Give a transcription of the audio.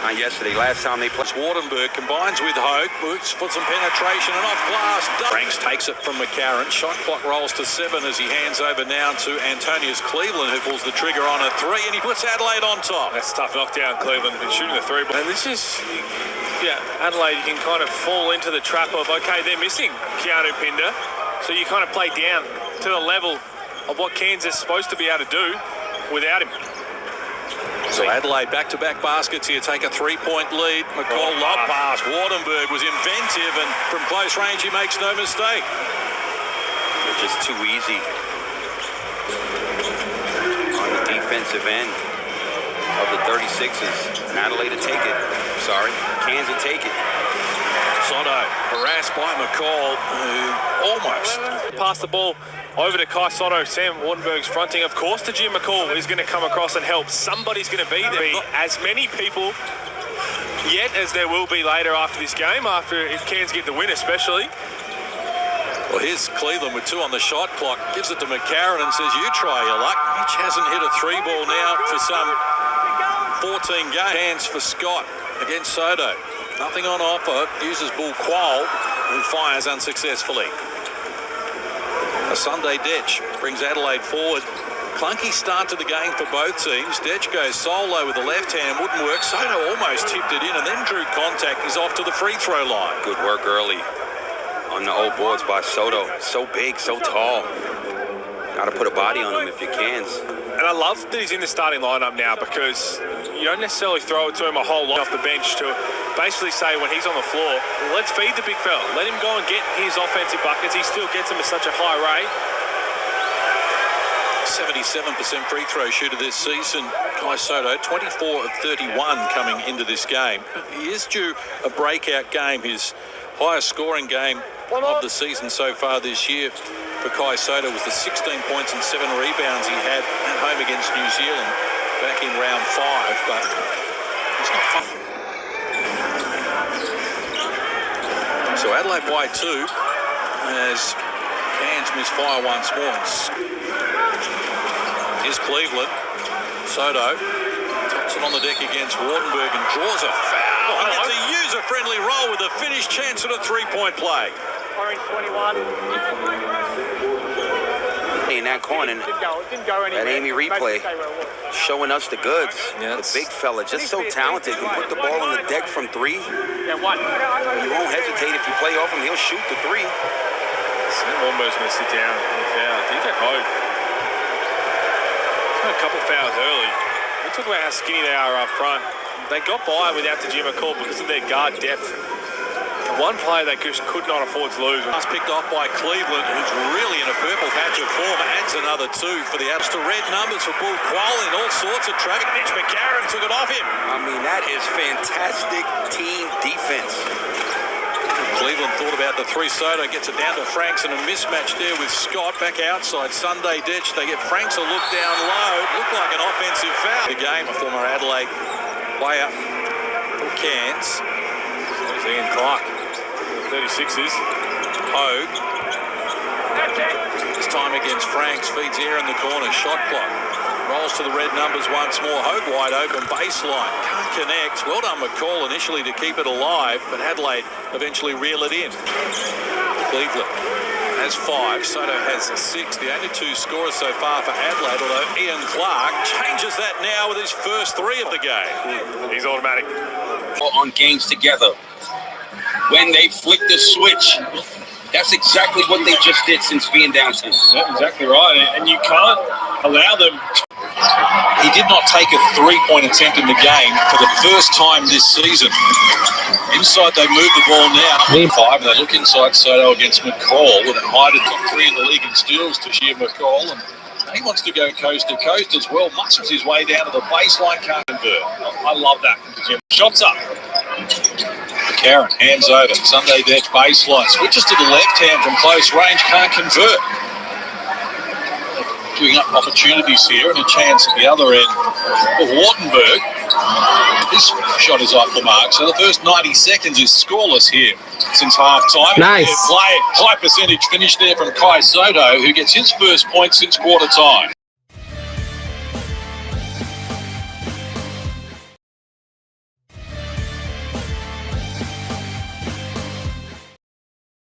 Not yesterday, last time they played. Wardenberg combines with Hogue, boots for some penetration and off glass. Franks takes it from McCarron. Shot clock rolls to 7 as he hands over now to Antonius Cleveland, who pulls the trigger on a 3, and he puts Adelaide on top. That's a tough knockdown. Cleveland been shooting the 3 ball. And this is, Adelaide, you can kind of fall into the trap of, okay, they're missing Keanu Pinder, so you kind of play down to the level of what Cairns is supposed to be able to do without him. So Adelaide back-to-back baskets here, take a 3-point lead. McCall lob pass. Wardenberg was inventive, and from close range he makes no mistake. It's just too easy on the defensive end of the 36ers. Adelaide to take it. Sorry, Cairns to take it. Sotto harassed by McCall, who almost passed the ball over to Kai Sotto. Sam Wardenberg's fronting. Of course, the Jim McCall is going to come across and help. Somebody's going to be there. As many people yet as there will be later after this game, if Cairns get the win especially. Well, here's Cleveland with 2 on the shot clock. Gives it to McCarron and says, you try your luck. Mitch hasn't hit a 3-ball now for some 14 games. Hands for Scott against Soto. Nothing on offer. Uses Bull Qual, who fires unsuccessfully. A Sunday Detch brings Adelaide forward. Clunky start to the game for both teams. Detch goes solo with the left hand, wouldn't work. Soto almost tipped it in and then drew contact. He's off to the free throw line. Good work early on the old boards by Soto. So big, so tall. Got to put a body on him if you can. And I love that he's in the starting lineup now, because you don't necessarily throw it to him a whole lot off the bench to basically say when he's on the floor, let's feed the big fella. Let him go and get his offensive buckets. He still gets them at such a high rate. 77% free throw shooter this season. Kai Sotto, 24 of 31 coming into this game. He is due a breakout game, his highest scoring game of the season so far this year. For Kai Sotto was the 16 points and 7 rebounds he had at home against New Zealand back in round 5, but it's not fun. So Adelaide by 2 as Cairns misfire once more. Here's Cleveland. Soto tops it on the deck against Wardenberg and draws a foul. He gets a user-friendly roll with a finished chance at a 3-point play. Orange 21. In that corner, that Amy replay showing us the goods. The big fella, just so talented. He put the ball on the deck from 3. You won't hesitate if you play off him. He'll shoot the 3. Sam Wardenberg's going to sit down and foul. DJ Hogue. A couple fouls early. We talk about how skinny they are up front. They got by without the Jim McCall because of their guard depth. One player they just could not afford to lose. Pass picked off by Cleveland, who's really in a purple patch of form. Adds another 2 for the Abs to red numbers for Bull Qual in all sorts of traffic. Mitch McCarron took it off him. I mean, that is fantastic team defense. Cleveland thought about the 3. Soto gets it down to Franks, and a mismatch there with Scott back outside. Sunday Ditch. They get Franks a look down low. Looked like an offensive foul. The game, a former Adelaide player for Cairns. There's Ian Clark. 36ers. Hogue. This time against Franks. Feeds air in the corner. Shot clock. Rolls to the red numbers once more. Hogue wide open baseline. Can't connect. Well done McCall initially to keep it alive, but Adelaide eventually reel it in. Cleveland has 5. Soto has 6. The only 2 scorers so far for Adelaide, although Ian Clark changes that now with his first 3 of the game. He's automatic. On games together. When they flick the switch, that's exactly what they just did since being down 10. Yeah, exactly right. And you can't allow them. He did not take a 3-point attempt in the game for the first time this season. Inside, they move the ball now. 5, and they look inside Soto against McCall with a high to top 3 in the league in steals to Sheer McCall. And he wants to go coast to coast as well. Muscles his way down to the baseline, can't convert. I love that from Jim. Shots up. McCarron hands over. Sunday Detch baseline. Switches to the left hand from close range, can't convert. Giving up opportunities here and a chance at the other end for Wardenberg. His shot is off the mark, so the first 90 seconds is scoreless here since half-time. Nice. High percentage finish there from Kai Sotto, who gets his first point since quarter time.